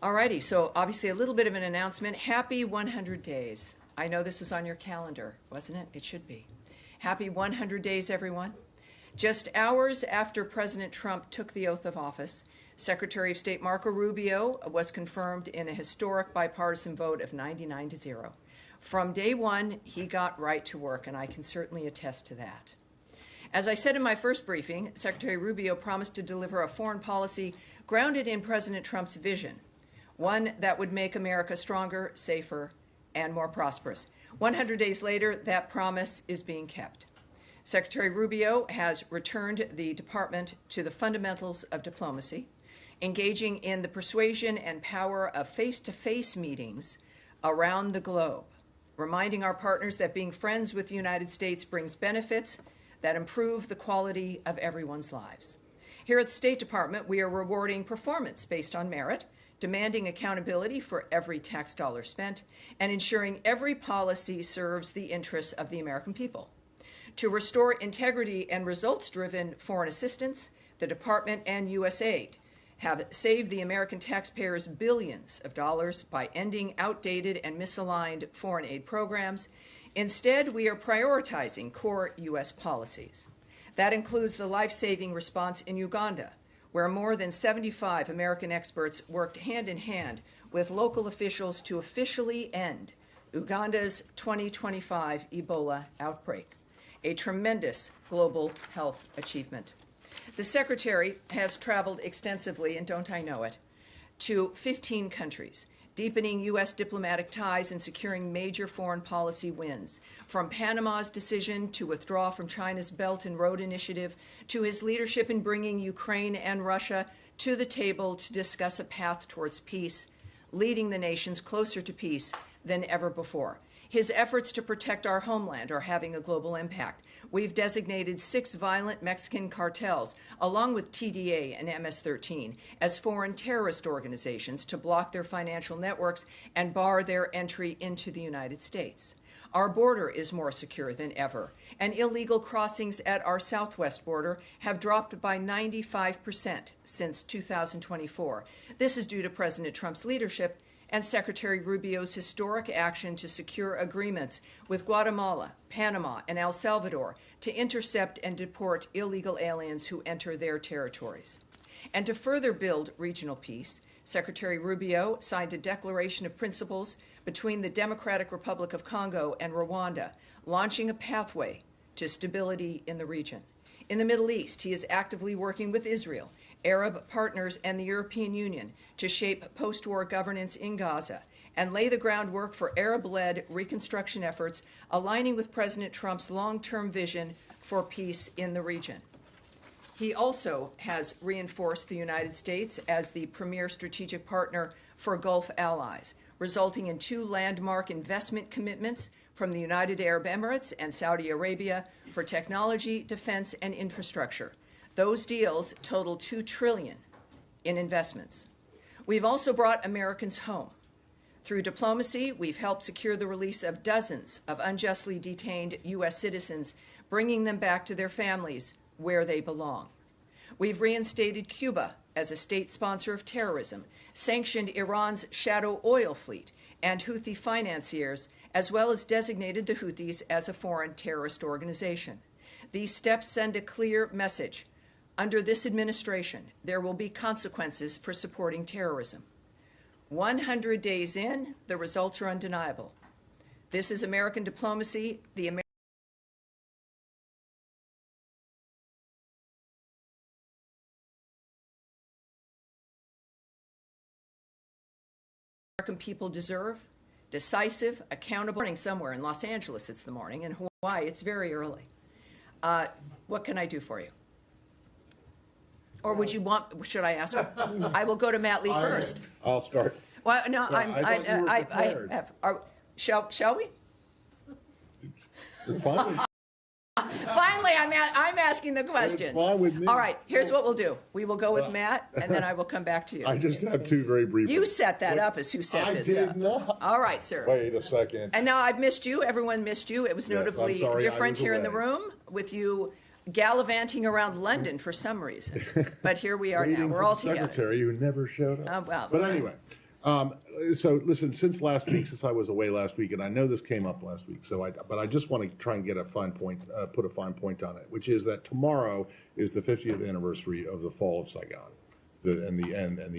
Alrighty, so obviously a little bit of an announcement. Happy 100 days. I know this was on your calendar, wasn't it? It should be. Happy 100 days, everyone. Just hours after President Trump took the oath of office, Secretary of State Marco Rubio was confirmed in a historic bipartisan vote of 99-0. From day one, he got right to work, and I can certainly attest to that. As I said in my first briefing, Secretary Rubio promised to deliver a foreign policy grounded in President Trump's vision, one that would make America stronger, safer, and more prosperous. 100 days later, that promise is being kept. Secretary Rubio has returned the department to the fundamentals of diplomacy, engaging in the persuasion and power of face-to-face meetings around the globe, reminding our partners that being friends with the United States brings benefits that improve the quality of everyone's lives. Here at the State Department, we are rewarding performance based on merit, demanding accountability for every tax dollar spent, and ensuring every policy serves the interests of the American people. To restore integrity and results-driven foreign assistance, the Department and USAID have saved the American taxpayers billions of dollars by ending outdated and misaligned foreign aid programs. Instead, we are prioritizing core U.S. policies. That includes the life-saving response in Uganda, where more than 75 American experts worked hand-in-hand with local officials to officially end Uganda's 2025 Ebola outbreak, a tremendous global health achievement. The Secretary has traveled extensively, and don't I know it, to 15 countries, deepening U.S. diplomatic ties and securing major foreign policy wins, from Panama's decision to withdraw from China's Belt and Road Initiative to his leadership in bringing Ukraine and Russia to the table to discuss a path towards peace, leading the nations closer to peace than ever before. His efforts to protect our homeland are having a global impact. We've designated 6 violent Mexican cartels, along with TDA and MS-13, as foreign terrorist organizations to block their financial networks and bar their entry into the United States. Our border is more secure than ever, and illegal crossings at our southwest border have dropped by 95% since 2024. This is due to President Trump's leadership and Secretary Rubio's historic action to secure agreements with Guatemala, Panama, and El Salvador to intercept and deport illegal aliens who enter their territories. And to further build regional peace, Secretary Rubio signed a declaration of principles between the Democratic Republic of Congo and Rwanda, launching a pathway to stability in the region. In the Middle East, he is actively working with Israel, Arab partners, and the European Union to shape post-war governance in Gaza and lay the groundwork for Arab-led reconstruction efforts aligning with President Trump's long-term vision for peace in the region. He also has reinforced the United States as the premier strategic partner for Gulf allies, resulting in 2 landmark investment commitments from the United Arab Emirates and Saudi Arabia for technology, defense, and infrastructure. Those deals total $2 trillion in investments. We've also brought Americans home. Through diplomacy, we've helped secure the release of dozens of unjustly detained U.S. citizens, bringing them back to their families where they belong. We've reinstated Cuba as a state sponsor of terrorism, sanctioned Iran's shadow oil fleet and Houthi financiers, as well as designated the Houthis as a foreign terrorist organization. These steps send a clear message. Under this administration, there will be consequences for supporting terrorism. 100 days in, the results are undeniable. This is American diplomacy, the American people deserve, decisive, accountable. Morning somewhere in Los Angeles, it's the morning. In Hawaii, it's very early. What can I do for you? Or would you want, should I ask? I will go to Matt Lee first. I'll start. Well, no, shall we? Fine. Finally, I'm asking the questions. It's fine with me. All right, here's what we'll do. We will go with Matt, and then I will come back to you. I just have 2 very brief. You set that up as who set this up. I did not. All right, sir. Wait a second. And now I've missed you. Everyone missed you. It was notably different here in the room with you gallivanting around London for some reason. But here we are now. We're all together. Secretary who never showed up. Well, but anyway, So listen, since last week, since I was away last week, and I know this came up last week, but I just want to try and get a fine point, put a fine point on it, which is that tomorrow is the 50th anniversary of the fall of Saigon, and the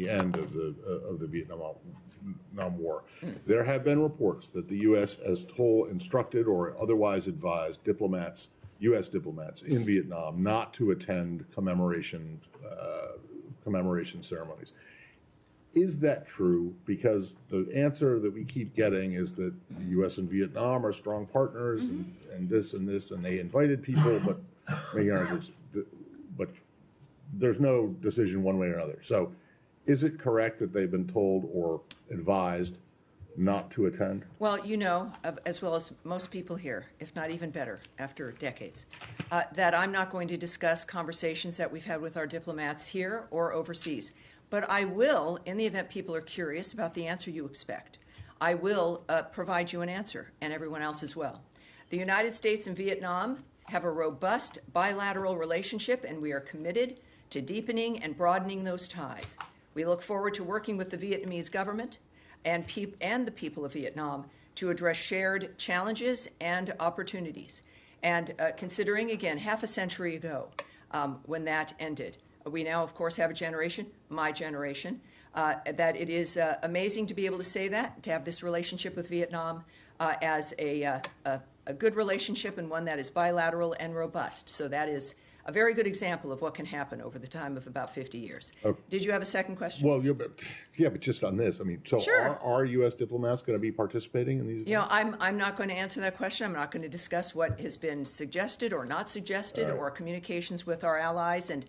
end of the Vietnam War. There have been reports that the U.S. has instructed or otherwise advised U.S. diplomats in Vietnam not to attend commemoration ceremonies. Is that true? Because the answer that we keep getting is that the U.S. and Vietnam are strong partners, and this, and they invited people, but there's no decision one way or another. So, is it correct that they've been told or advised not to attend? Well, as well as most people here, if not even better, after decades, that I'm not going to discuss conversations that we've had with our diplomats here or overseas. But I will, in the event people are curious about the answer you expect, I will provide you an answer, and everyone else as well. The United States and Vietnam have a robust bilateral relationship, and we are committed to deepening and broadening those ties. We look forward to working with the Vietnamese government and the people of Vietnam to address shared challenges and opportunities. And considering, again, half a century ago when that ended, we now, of course, have a generation, my generation, that it is amazing to be able to say that, to have this relationship with Vietnam as a good relationship and one that is bilateral and robust. So that is a very good example of what can happen over the time of about 50 years. Okay. Did you have a second question? Well, yeah, but just on this, I mean, so sure. Are U.S. diplomats going to be participating in these? I'm not going to answer that question. I'm not going to discuss what has been suggested or not suggested or communications with our allies and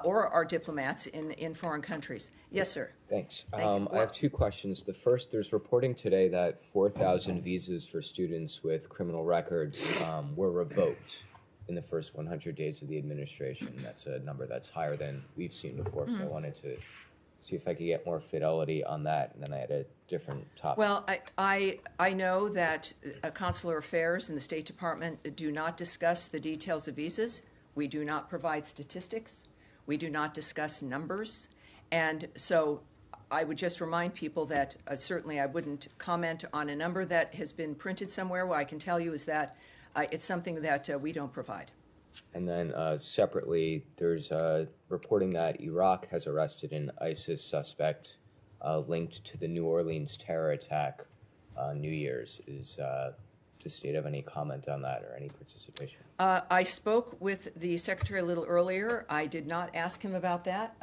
or our diplomats in foreign countries. Yes, sir. Thanks. I have two questions. The first, there's reporting today that 4,000 visas for students with criminal records were revoked in the first 100 days of the administration. That's a number that's higher than we've seen before, so I wanted to see if I could get more fidelity on that, and then I had a different topic. Well, I know that consular affairs and the State Department do not discuss the details of visas. We do not provide statistics. We do not discuss numbers. And so I would just remind people that certainly I wouldn't comment on a number that has been printed somewhere. What I can tell you is that it's something that we don't provide. And then separately, there's reporting that Iraq has arrested an ISIS suspect linked to the New Orleans terror attack on New Year's. Is the state have any comment on that or any participation? I spoke with the secretary a little earlier. I did not ask him about that,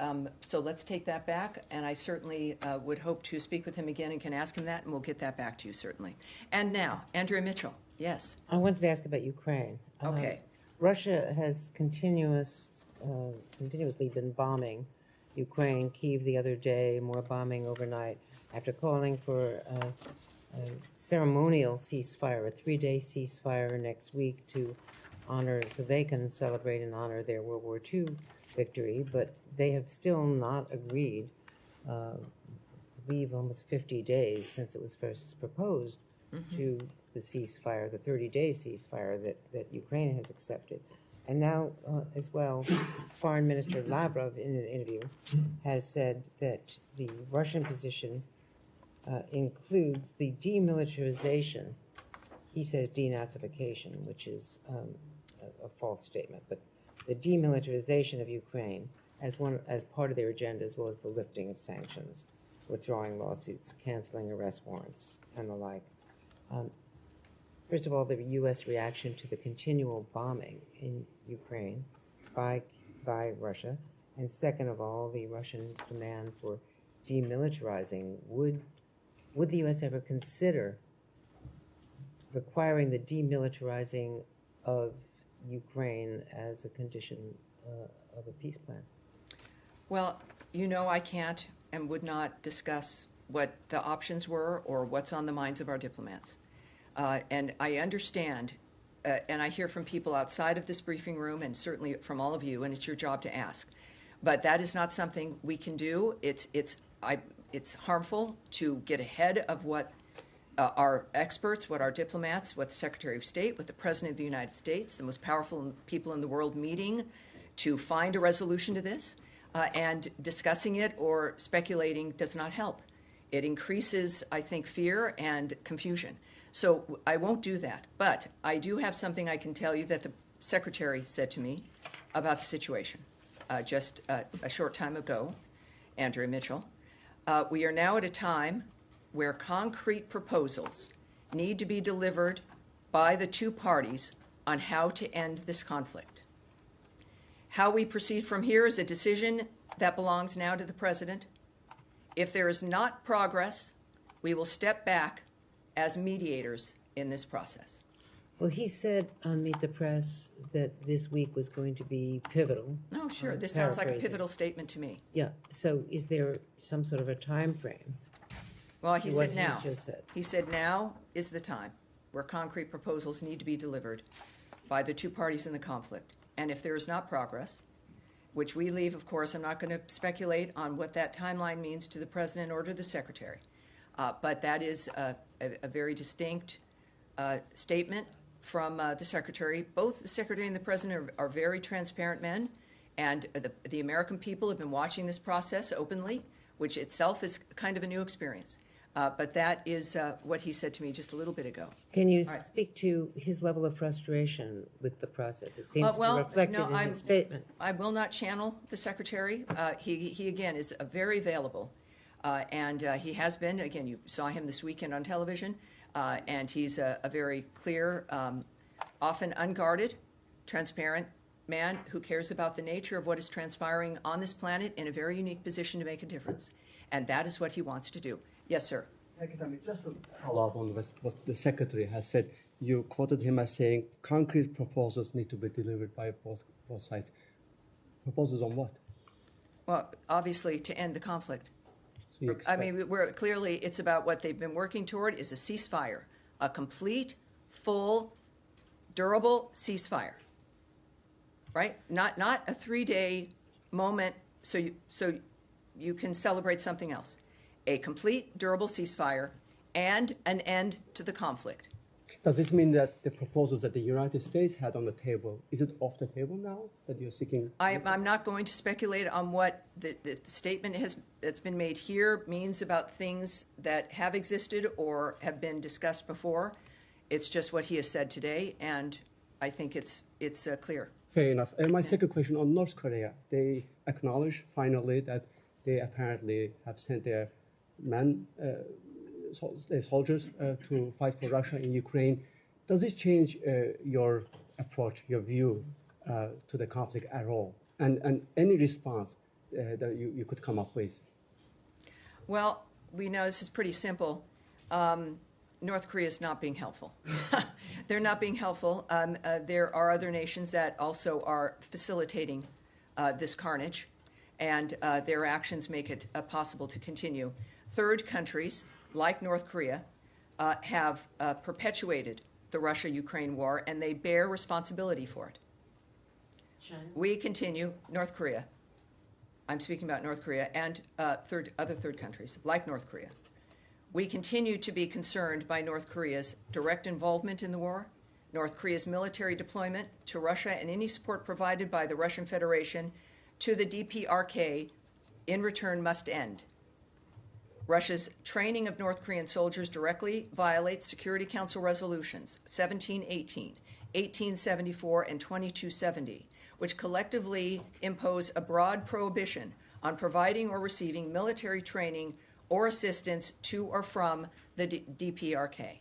so let's take that back. And I certainly would hope to speak with him again and can ask him that, and we'll get that back to you, certainly. And now, Andrea Mitchell. Yes. I wanted to ask about Ukraine. Okay. Russia has continuously been bombing Ukraine. Kyiv the other day, more bombing overnight. After calling for a ceremonial ceasefire, a 3-day ceasefire next week to honor, so they can celebrate and honor their World War II victory, but they have still not agreed, I believe almost 50 days since it was first proposed, to the ceasefire, the 30-day ceasefire that Ukraine has accepted. And now, as well, Foreign Minister Lavrov, in an interview, has said that the Russian position includes the demilitarization. He says denazification, which is a false statement, but the demilitarization of Ukraine as part of their agenda, as well as the lifting of sanctions, withdrawing lawsuits, canceling arrest warrants, and the like. First of all, the U.S. reaction to the continual bombing in Ukraine by Russia, and second of all, the Russian demand for demilitarizing. Would the U.S. ever consider requiring the demilitarizing of Ukraine as a condition of a peace plan? Well, I can't and would not discuss what the options were or what's on the minds of our diplomats. And I understand, and I hear from people outside of this briefing room and certainly from all of you, and it's your job to ask. But that is not something we can do. It's harmful to get ahead of what our experts, what our diplomats, what the Secretary of State, what the President of the United States, the most powerful people in the world meeting to find a resolution to this, and discussing it or speculating does not help. It increases, I think, fear and confusion. So I won't do that. But I do have something I can tell you that the Secretary said to me about the situation just a short time ago, Andrea Mitchell. We are now at a time where concrete proposals need to be delivered by the two parties on how to end this conflict. How we proceed from here is a decision that belongs now to the President. If there is not progress, we will step back as mediators in this process. Well, he said on Meet the Press that this week was going to be pivotal. Oh, sure. I'm This sounds like a paraphrasing. pivotal statement to me. Yeah, so is there some sort of a time frame? Well, he to what said now. he's just said? He said now is the time where concrete proposals need to be delivered by the two parties in the conflict. And if there is not progress, which we leave, of course, I'm not going to speculate on what that timeline means to the President or to the Secretary. But that is a very distinct statement from the Secretary. Both the Secretary and the President are very transparent men, and the American people have been watching this process openly, which itself is kind of a new experience. But that is what he said to me just a little bit ago. Can you right. speak to his level of frustration with the process? It seems well, to be reflected no, in his statement. I will not channel the Secretary. He again, is very available. And he has been, again, you saw him this weekend on television, and he's a very clear, often unguarded, transparent man who cares about the nature of what is transpiring on this planet in a very unique position to make a difference. And that is what he wants to do. Yes, sir. Thank you, Tammy. Just to follow up on what the Secretary has said, you quoted him as saying concrete proposals need to be delivered by both sides. Proposals on what? Well, obviously, to end the conflict. So you I expect- mean, clearly it's about what they've been working toward is a ceasefire, a complete, full, durable ceasefire, right? Not a 3-day moment so you can celebrate something else. A complete, durable ceasefire and an end to the conflict. Does this mean that the proposals that the United States had on the table, is it off the table now that you're seeking? I'm not going to speculate on what the statement that's been made here means about things that have existed or have been discussed before. It's just what he has said today, and I think it's clear. Fair enough. And my second question on North Korea, they acknowledge finally that they apparently have sent their soldiers to fight for Russia in Ukraine. Does this change your approach, your view to the conflict at all? And any response that you could come up with? Well, we know this is pretty simple. North Korea is not being helpful. They're not being helpful. There are other nations that also are facilitating this carnage, and their actions make it possible to continue. Third countries, like North Korea, have perpetuated the Russia-Ukraine war, and they bear responsibility for it. China? We continue, North Korea, I'm speaking about North Korea, and other third countries, like North Korea. We continue to be concerned by North Korea's direct involvement in the war, North Korea's military deployment to Russia, and any support provided by the Russian Federation to the DPRK in return must end. Russia's training of North Korean soldiers directly violates Security Council resolutions 1718, 1874, and 2270, which collectively impose a broad prohibition on providing or receiving military training or assistance to or from the DPRK.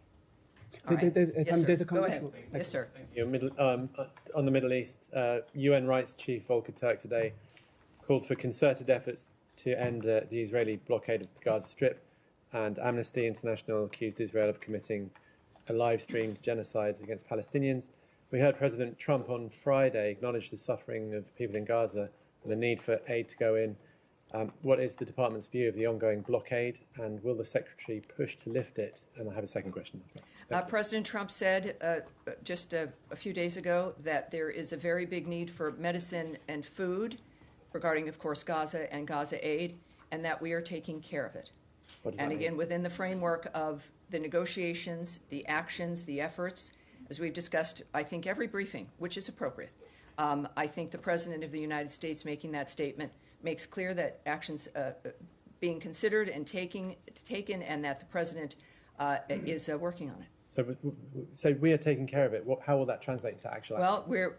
All right. Yes, There's sir. a Go ahead. conditional- Yes, sir. On the Middle East, UN Rights Chief Volker Turk today called for concerted efforts to end the Israeli blockade of the Gaza Strip, and Amnesty International accused Israel of committing a live-streamed genocide against Palestinians. We heard President Trump on Friday acknowledge the suffering of people in Gaza and the need for aid to go in. What is the department's view of the ongoing blockade, and will the Secretary push to lift it? And I have a second question. President Trump said just a few days ago that there is a very big need for medicine and food regarding, of course, Gaza and Gaza aid, and that we are taking care of it. What does And that again, mean? within the framework of the negotiations, the actions, the efforts, as we've discussed, I think every briefing, which is appropriate. I think the President of the United States making that statement makes clear that actions being considered and taken, and that the president is working on it. So we are taking care of it. How will that translate to actual action? Well,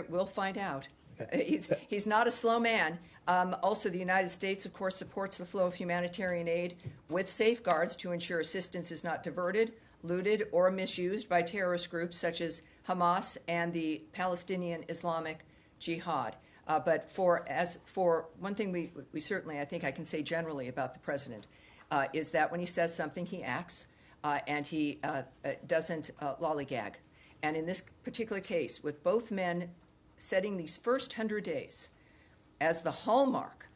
we'll find out. He's not a slow man. Also, the United States, of course, supports the flow of humanitarian aid with safeguards to ensure assistance is not diverted, looted, or misused by terrorist groups such as Hamas and the Palestinian Islamic Jihad. But for one thing, we certainly, I think I can say generally about the president, is that when he says something, he acts, and he doesn't lollygag. And in this particular case, with both men setting these first 100 days as the hallmark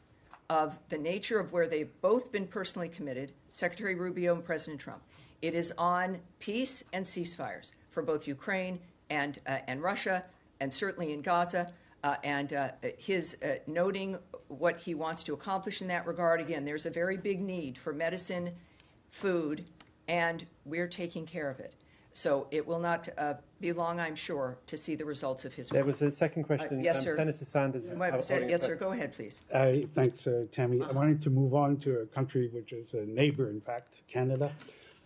of the nature of where they've both been personally committed, Secretary Rubio and President Trump, it is on peace and ceasefires for both Ukraine and Russia, and certainly in Gaza. And his noting what he wants to accomplish in that regard. Again, there's a very big need for medicine, food, and we're taking care of it. So it will not be long, I'm sure, to see the results of his work. There was a second question. Yes, sir. Senator Sanders is holding Yes, a sir. Go ahead, please. Thanks, Tammy. I wanted to move on to a country which is a neighbor, in fact, Canada.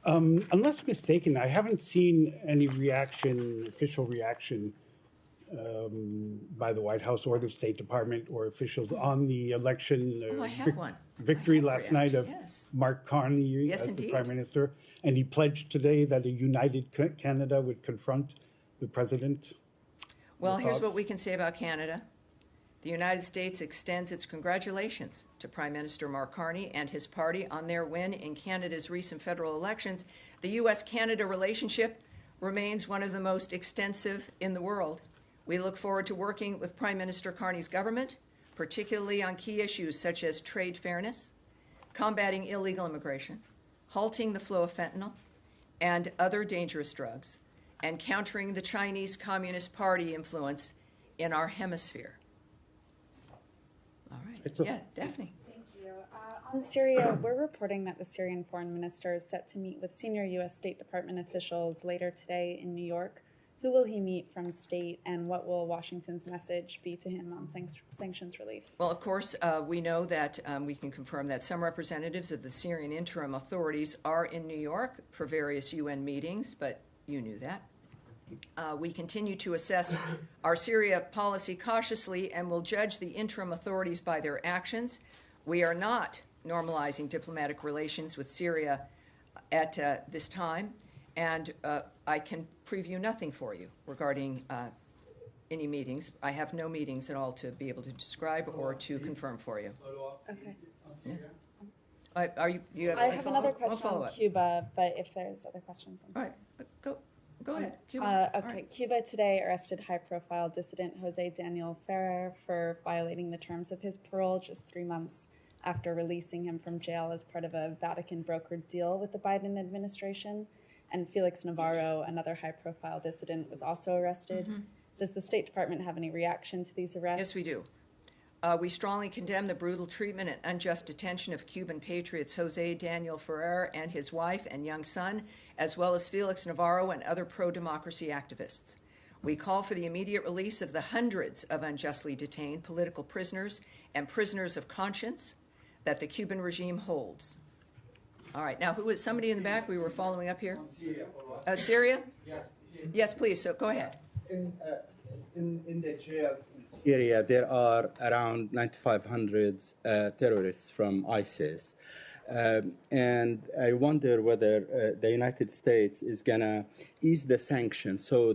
Unless mistaken, I haven't seen any official reaction by the White House or the State Department or officials on the election I have one. victory I have last night of yes. Mark Carney Yes, as indeed. the Prime Minister. And he pledged today that a united Canada would confront the president. Well, Your here's thoughts? what we can say about Canada. The United States extends its congratulations to Prime Minister Mark Carney and his party on their win in Canada's recent federal elections. The U.S.-Canada relationship remains one of the most extensive in the world. We look forward to working with Prime Minister Carney's government, particularly on key issues such as trade fairness, combating illegal immigration, halting the flow of fentanyl and other dangerous drugs, and countering the Chinese Communist Party influence in our hemisphere. All right. Yeah, Daphne. Thank you. On Syria, we're reporting that the Syrian foreign minister is set to meet with senior U.S. State Department officials later today in New York. Who will he meet from state, and what will Washington's message be to him on sanctions relief? Well, of course, we know that we can confirm that some representatives of the Syrian interim authorities are in New York for various UN meetings, but you knew that. We continue to assess our Syria policy cautiously and will judge the interim authorities by their actions. We are not normalizing diplomatic relations with Syria at this time, and I can preview nothing for you regarding any meetings. I have no meetings at all to be able to describe or to confirm for you. Okay. Yeah. You have I any have follow-up? another question follow on up. Cuba, but if there's other questions. All right, go ahead. Cuba. Okay. All right. Cuba today arrested high-profile dissident Jose Daniel Ferrer for violating the terms of his parole just 3 months after releasing him from jail as part of a Vatican-brokered deal with the Biden administration. And Felix Navarro, another high-profile dissident, was also arrested. Mm-hmm. Does the State Department have any reaction to these arrests? Yes, we do. We strongly condemn the brutal treatment and unjust detention of Cuban patriots Jose Daniel Ferrer and his wife and young son, as well as Felix Navarro and other pro-democracy activists. We call for the immediate release of the hundreds of unjustly detained political prisoners and prisoners of conscience that the Cuban regime holds. All right. Now, who was somebody in the back? We were following up here. Syria? Yes. Yes, please. So go ahead. In the jails in Syria, there are around 9,500 terrorists from ISIS. And I wonder whether the United States is going to ease the sanctions so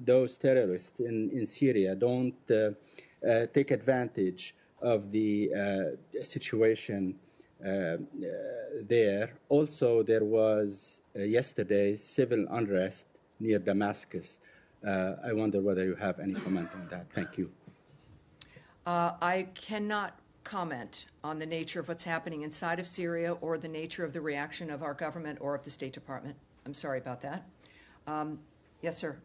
those terrorists in Syria don't take advantage of the situation there. Also, there was yesterday civil unrest near Damascus. I wonder whether you have any comment on that. Thank you. I cannot comment on the nature of what's happening inside of Syria or the nature of the reaction of our government or of the State Department. I'm sorry about that. Yes, sir.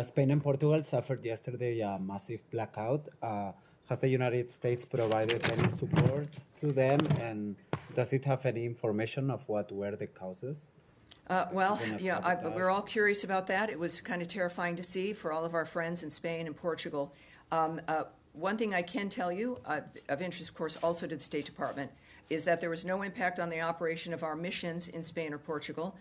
Spain and Portugal suffered yesterday a massive blackout. Has the United States provided any support to them, and does it have any information of what were the causes? Well, yeah, we're all curious about that. It was kind of terrifying to see for all of our friends in Spain and Portugal. one thing I can tell you, of interest, of course, also to the State Department, is that there was no impact on the operation of our missions in Spain or Portugal.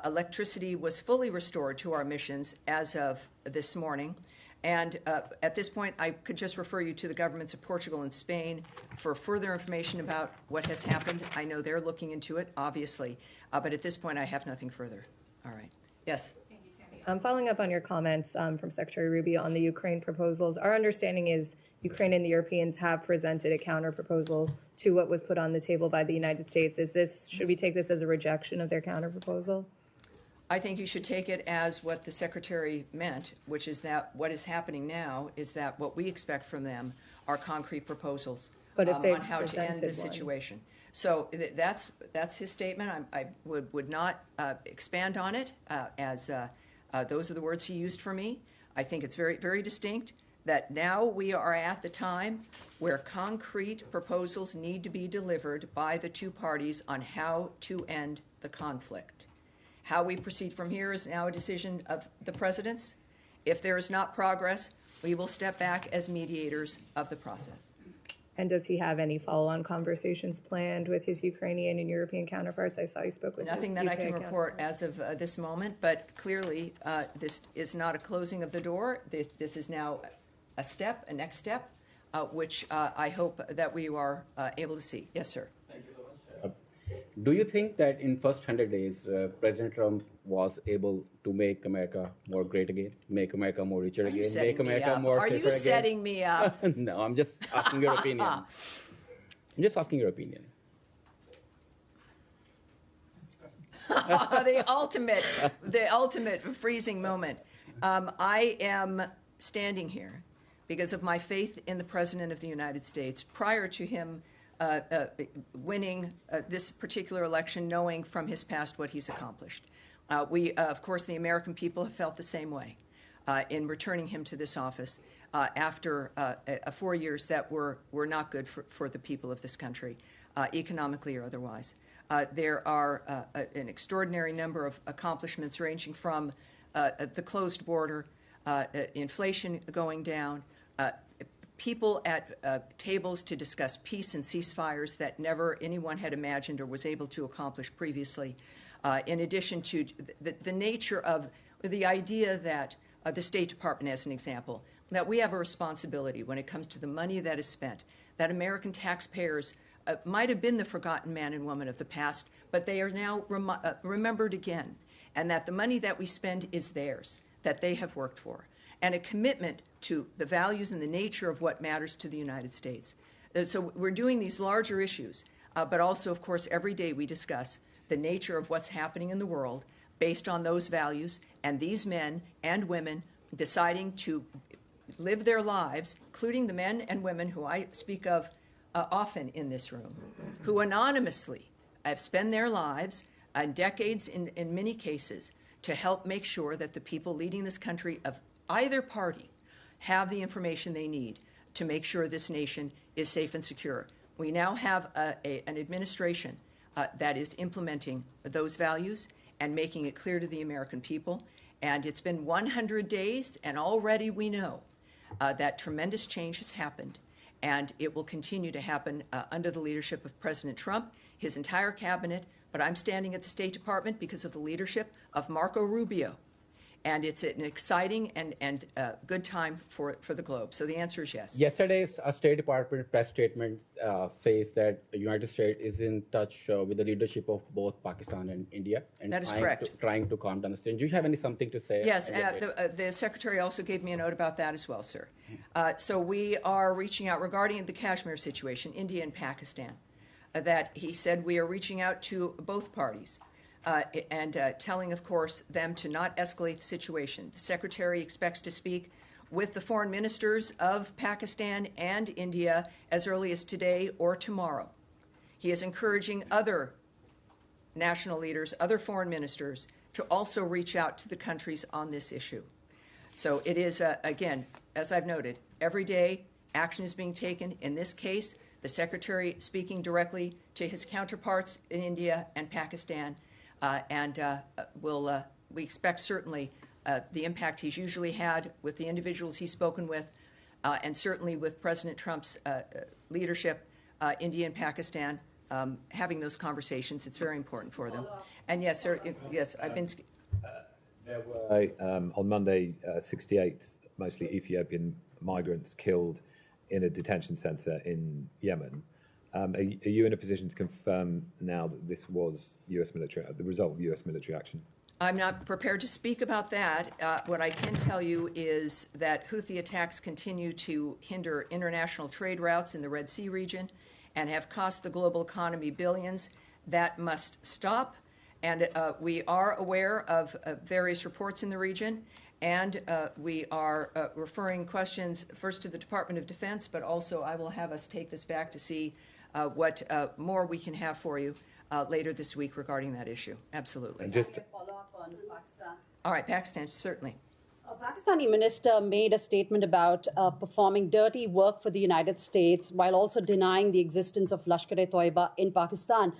Electricity was fully restored to our missions as of this morning. And at this point, I could just refer you to the governments of Portugal and Spain for further information about what has happened. I know they're looking into it, obviously. But at this point, I have nothing further. All right. Yes? Following up on your comments from Secretary Rubio on the Ukraine proposals, our understanding is Ukraine and the Europeans have presented a counter proposal to what was put on the table by the United States. Should we take this as a rejection of their counter proposal? I think you should take it as what the Secretary meant, which is that what is happening now is that what we expect from them are concrete proposals on how to end the situation. So that's his statement. I would not expand on it as those are the words he used for me. I think it's very, very distinct that now we are at the time where concrete proposals need to be delivered by the two parties on how to end the conflict. How we proceed from here is now a decision of the presidents. If there is not progress, we will step back as mediators of the process. And does he have any follow-on conversations planned with his Ukrainian and European counterparts? I saw he spoke with nothing that I can report as of this moment, but clearly this is not a closing of the door. This is now a next step, which I hope that we are able to see. Yes, sir. Thank you so much. Do you think that in first 100 days, President Trump was able to make America more great again, make America more richer again, make America more safer again? Are you setting me up? No, I'm just asking your opinion. I'm just asking your opinion. The ultimate freezing moment. I am standing here because of my faith in the President of the United States prior to him winning this particular election, knowing from his past what he's accomplished. We, of course, the American people have felt the same way in returning him to this office after 4 years that were not good for the people of this country, economically or otherwise. There are an extraordinary number of accomplishments ranging from the closed border, inflation going down, people at tables to discuss peace and ceasefires that never anyone had imagined or was able to accomplish previously, in addition to the nature of the idea that the State Department, as an example, that we have a responsibility when it comes to the money that is spent, that American taxpayers might have been the forgotten man and woman of the past, but they are now remembered again, and that the money that we spend is theirs, that they have worked for, and a commitment to the values and the nature of what matters to the United States. So we're doing these larger issues, but also, of course, every day we discuss the nature of what's happening in the world based on those values, and these men and women deciding to live their lives, including the men and women who I speak of often in this room, who anonymously have spent their lives, decades in many cases, to help make sure that the people leading this country of either party have the information they need to make sure this nation is safe and secure. We now have an administration that is implementing those values and making it clear to the American people. And it's been 100 days, and already we know that tremendous change has happened. And it will continue to happen under the leadership of President Trump, his entire cabinet. But I'm standing at the State Department because of the leadership of Marco Rubio. And it's an exciting and good time for the globe. So the answer is yes. Yesterday's State Department press statement says that the United States is in touch with the leadership of both Pakistan and India, and that is correct. Trying to calm down the situation. Do you have something to say? Yes, the Secretary also gave me a note about that as well, sir. So we are reaching out regarding the Kashmir situation, India and Pakistan, that he said we are reaching out to both parties. And telling, of course, them to not escalate the situation. The Secretary expects to speak with the foreign ministers of Pakistan and India as early as today or tomorrow. He is encouraging other national leaders, other foreign ministers, to also reach out to the countries on this issue. So it is, again, as I've noted, every day action is being taken. In this case, the Secretary speaking directly to his counterparts in India and Pakistan. We expect certainly the impact he's usually had with the individuals he's spoken with and certainly with President Trump's leadership, India and Pakistan having those conversations. It's very important for them. And yes, sir, yes, I've been. There were, on Monday, 68 mostly Ethiopian migrants killed in a detention center in Yemen. Are you in a position to confirm now that this was the result of U.S. military action? I'm not prepared to speak about that. What I can tell you is that Houthi attacks continue to hinder international trade routes in the Red Sea region and have cost the global economy billions. That must stop. And we are aware of various reports in the region, and we are referring questions first to the Department of Defense, but also I will have us take this back to see what more we can have for you later this week regarding that issue. Absolutely. And just follow up on Pakistan. All right, Pakistan, certainly. A Pakistani minister made a statement about performing dirty work for the United States while also denying the existence of Lashkar-e-Toiba in Pakistan.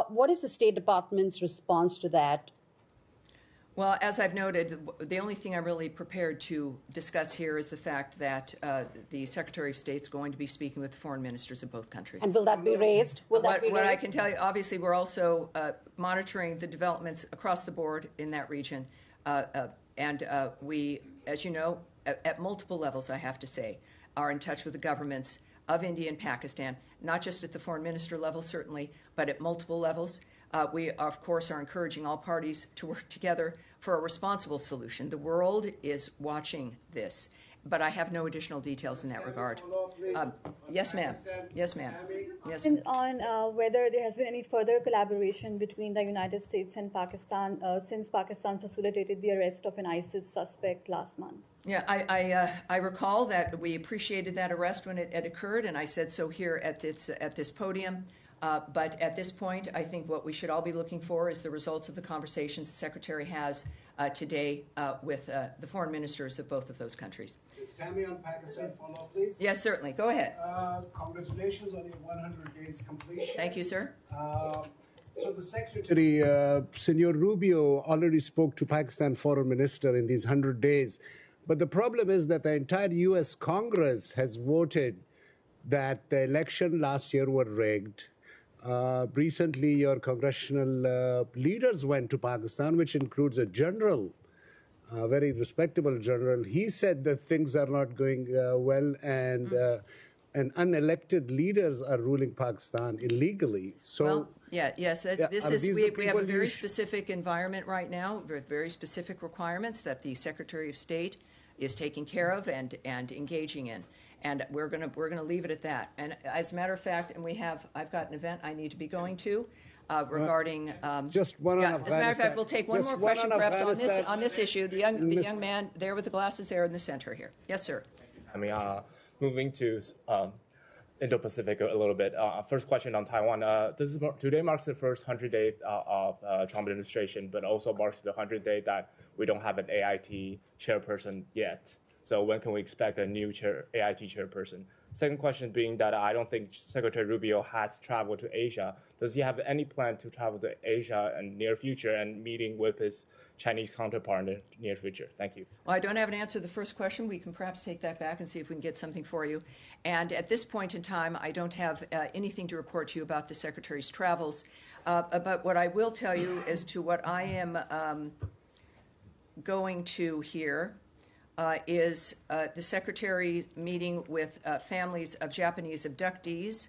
What is the State Department's response to that? Well, as I've noted, the only thing I'm really prepared to discuss here is the fact that the Secretary of State is going to be speaking with the foreign ministers of both countries. And will that be raised? What I can tell you, obviously, we're also monitoring the developments across the board in that region. And we, as you know, at multiple levels, I have to say, are in touch with the governments of India and Pakistan, not just at the foreign minister level, certainly, but at multiple levels. We, of course, are encouraging all parties to work together for a responsible solution. The world is watching this, but I have no additional details in that regard. Yes, ma'am. Yes, ma'am. Yes. On whether there has been any further collaboration between the United States and Pakistan since Pakistan facilitated the arrest of an ISIS suspect last month. Yeah, I recall that we appreciated that arrest when it occurred, and I said so here at this podium. But at this point, I think what we should all be looking for is the results of the conversations the Secretary has today with the foreign ministers of both of those countries. Ms. Tammy, on Pakistan follow-up, please. Yes, certainly. Go ahead. Congratulations on your 100 days completion. Thank you, sir. So the Secretary, Senor Rubio, already spoke to Pakistan Foreign Minister in these 100 days. But the problem is that the entire U.S. Congress has voted that the election last year were rigged. Recently, your congressional leaders went to Pakistan, which includes a general, a very respectable general. He said that things are not going well, and unelected leaders are ruling Pakistan illegally. So, well, yes. We have a very specific environment right now, with very specific requirements that the Secretary of State is taking care of and engaging in. And we're gonna leave it at that. And as a matter of fact, I've got an event I need to be going to regarding. Just one on Afghanistan. As a matter of fact, we'll take one more question perhaps on this issue. The young man there with the glasses there in the center here. Yes, sir. Moving to Indo-Pacific a little bit. First question on Taiwan. Today marks the first 100 days of Trump administration, but also marks the 100th day that we don't have an AIT chairperson yet. So when can we expect a new AIT chairperson? Second question being that I don't think Secretary Rubio has traveled to Asia. Does he have any plan to travel to Asia in near future and meeting with his Chinese counterpart in the near future? Thank you. Well, I don't have an answer to the first question. We can perhaps take that back and see if we can get something for you. And at this point in time, I don't have anything to report to you about the Secretary's travels. But what I will tell you as to what I am going to here is the Secretary meeting with families of Japanese abductees.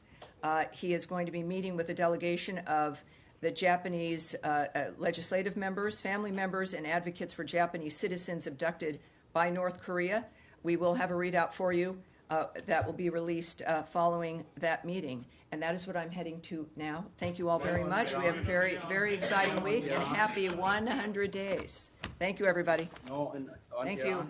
He is going to be meeting with a delegation of the Japanese legislative members, family members, and advocates for Japanese citizens abducted by North Korea. We will have a readout for you that will be released following that meeting. And that is what I'm heading to now. Thank you all very much. We have a very, very exciting week, and happy 100 days. Thank you, everybody. Thank you.